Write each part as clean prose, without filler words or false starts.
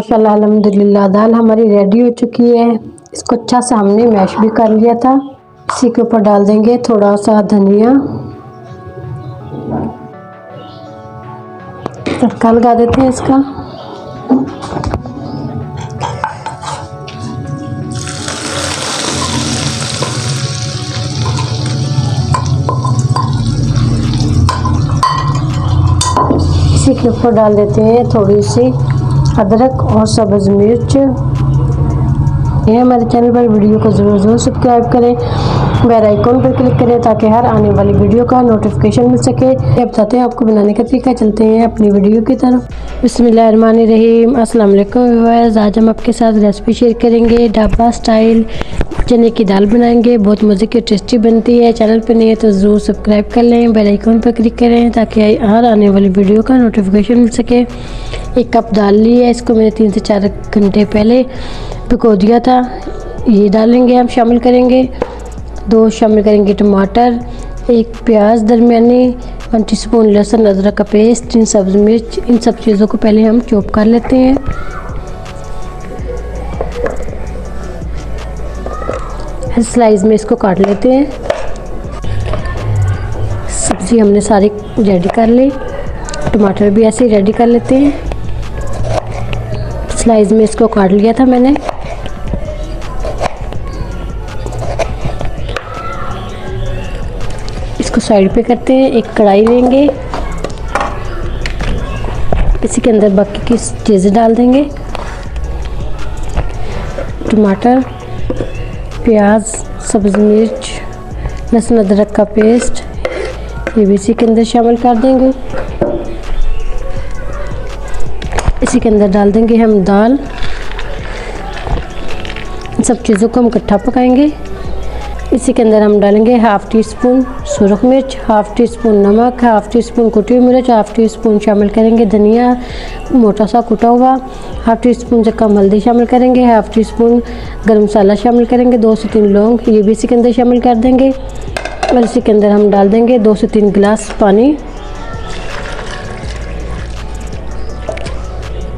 माशाल्लाह अल्हम्दुलिल्लाह दाल हमारी रेडी हो चुकी है। इसको अच्छा सा हमने मैश भी कर लिया था। इसी के ऊपर डाल देंगे थोड़ा सा धनिया, तड़का लगा देते हैं इसका। इसी के ऊपर डाल देते हैं थोड़ी सी अदरक और सब्ज़ मिर्च। ये हमारे चैनल पर वीडियो को ज़रूर सब्सक्राइब करें, बेल आइकॉन पर क्लिक करें ताकि हर आने वाली वीडियो का नोटिफिकेशन मिल सके। अब बताते हैं आपको बनाने का तरीका। चलते हैं अपनी वीडियो की तरफ। बिस्मिल्लाहिर्रहमानिर्रहीम। अस्सलाम वालेकुम व्यूअर्स। आज हम आपके साथ रेसिपी शेयर करेंगे। ढाबा स्टाइल चने की दाल बनाएंगे। बहुत मज़े की टेस्टी बनती है। चैनल पर नहीं है तो ज़रूर सब्सक्राइब कर लें, बेल आइकन पर क्लिक करें ताकि हर आने वाली वीडियो का नोटिफिकेशन मिल सके। 1 कप दाल ली है, इसको मैंने 3 से 4 घंटे पहले भिगो दिया था। ये डालेंगे, हम शामिल करेंगे 2 शामिल करेंगे टमाटर, 1 प्याज दरमियानी, 1 टीस्पून लहसुन अदरक का पेस्ट, 3 सब्ज़ मिर्च। इन सब चीज़ों को पहले हम चॉप कर लेते हैं। स्लाइस में इसको काट लेते हैं। सब्ज़ी हमने सारी रेडी कर ली, टमाटर भी ऐसे ही रेडी कर लेते हैं। स्लाइस में इसको काट लिया था मैंने। इसको साइड पे करते हैं। एक कढ़ाई लेंगे, इसी के अंदर बाकी की चीज़ें डाल देंगे। टमाटर, प्याज, सब्ज़ मिर्च, लहसुन अदरक का पेस्ट, ये भी इसी के अंदर शामिल कर देंगे। इसी के अंदर डाल देंगे हम दाल। इन सब चीज़ों को हम इकट्ठा पकाएंगे। इसी के अंदर हम डालेंगे 1/2 टीस्पून सुरख मिर्च, 1/2 टीस्पून नमक, 1/2 टीस्पून कुटी हुई मिर्च, 1/2 टीस्पून शामिल करेंगे धनिया मोटा सा कुटा हुआ, 1/2 टीस्पून से कम हल्दी शामिल करेंगे, 1/2 टीस्पून गरम मसाला शामिल करेंगे, 2 से 3 लौंग, ये भी इसी के अंदर शामिल कर देंगे। और इसी के अंदर हम डाल देंगे 2 से 3 गिलास पानी।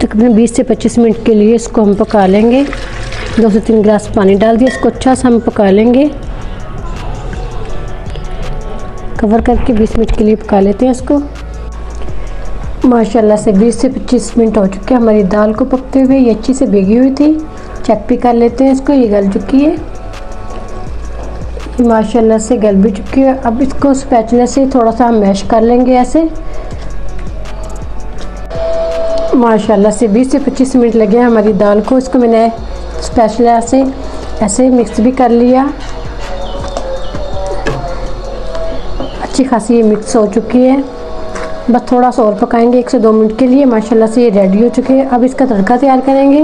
तकरीबन 20 से 25 मिनट के लिए इसको हम पका लेंगे। 2 से 3 गिलास पानी डाल दिया, इसको अच्छा सा हम पका लेंगे। कवर करके 20 मिनट के लिए पका लेते हैं इसको। माशाल्लाह से 20 से 25 मिनट हो चुके हैं हमारी दाल को पकते हुए। ये अच्छी से भीगी हुई थी। चेक भी कर लेते हैं इसको, ये गल चुकी है। ये माशाल्लाह से गल भी चुकी है। अब इसको स्पैचुला से थोड़ा सा हम मैश कर लेंगे ऐसे। माशाल्लाह से 20 से 25 मिनट लगे हमारी दाल को। इसको मैंने स्पैचुला से ऐसे मिक्स भी कर लिया। अच्छी खासी ये मिक्स हो चुकी है। बस थोड़ा सा और पकाएंगे 1 से 2 मिनट के लिए। माशाल्लाह से ये रेडी हो चुके हैं। अब इसका तड़का तैयार करेंगे।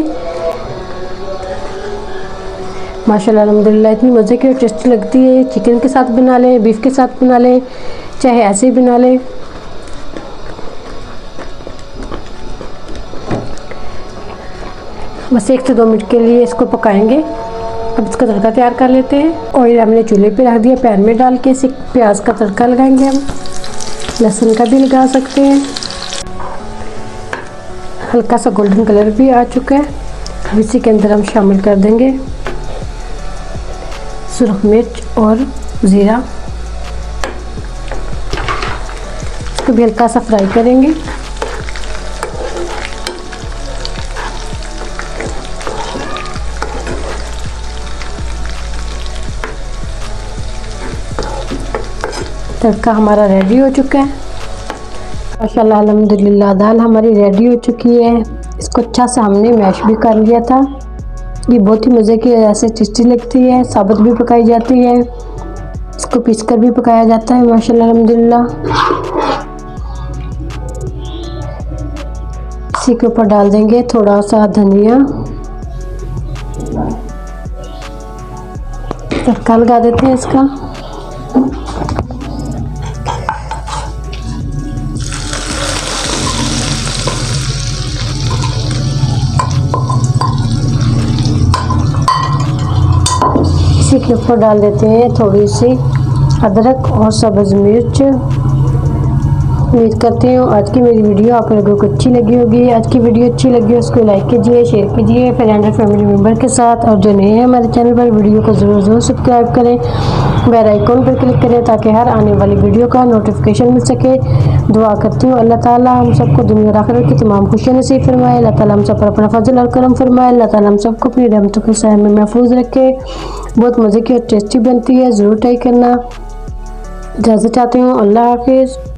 माशाल्लाह अल्हम्दुलिल्लाह इतनी मज़े की और टेस्टी लगती है। चिकन के साथ बना लें, बीफ के साथ बना लें, चाहे ऐसे ही बना लें। बस 1 से 2 मिनट के लिए इसको पकाएंगे। अब इसका तड़का तैयार कर लेते हैं। ऑयल हमने चूल्हे पे रख दिया, पैन में डाल के इसे प्याज का तड़का लगाएंगे। हम लहसुन का भी लगा सकते हैं। हल्का सा गोल्डन कलर भी आ चुका है। अब इसी के अंदर हम शामिल कर देंगे सुरख मिर्च और ज़ीरा। इसको भी हल्का सा फ्राई करेंगे। तड़का हमारा रेडी हो चुका है। माशाल्लाह अल्हम्दुलिल्लाह दाल हमारी रेडी हो चुकी है। इसको अच्छा सा हमने मैश भी to लिया था। ये बहुत ही मज़े की ऐसे टेस्टी लगती है। साबुत भी पकाई जाती है, इसको पीस कर भी पकाया जाता है। माशाल्लाह अल्हम्दुलिल्लाह। इसी के ऊपर डाल देंगे थोड़ा सा धनिया, तड़का लगा देते हैं इसका। इसी के ऊपर डाल देते हैं थोड़ी सी अदरक और सब्ज़ मिर्च, उम्मीद करती हूँ आज की मेरी वीडियो आप लोगों को अच्छी लगी होगी। आज की वीडियो अच्छी लगी हो उसको लाइक कीजिए, शेयर कीजिए फ्रेंड और फैमिली मेम्बर के साथ। और जो नए हैं हमारे चैनल पर वीडियो को ज़रूर सब्सक्राइब करें, बेल आइकॉन पर क्लिक करें ताकि हर आने वाली वीडियो का नोटिफिकेशन मिल सके। दुआ करती हूँ अल्लाह ताला हम सबको दुनिया और आखिरत की तमाम खुशियाँ नसीब फरमाए। अल्लाह ताला हम सब पर अपना फजल और करम फरमाए। अल्लाह ताला हम सबको अपनी रहमतों के साए में महफूज रखे। बहुत मज़े की और टेस्टी बनती है, ज़रूर ट्राई करना। इजाज़त चाहती हूँ, अल्लाह हाफिज़।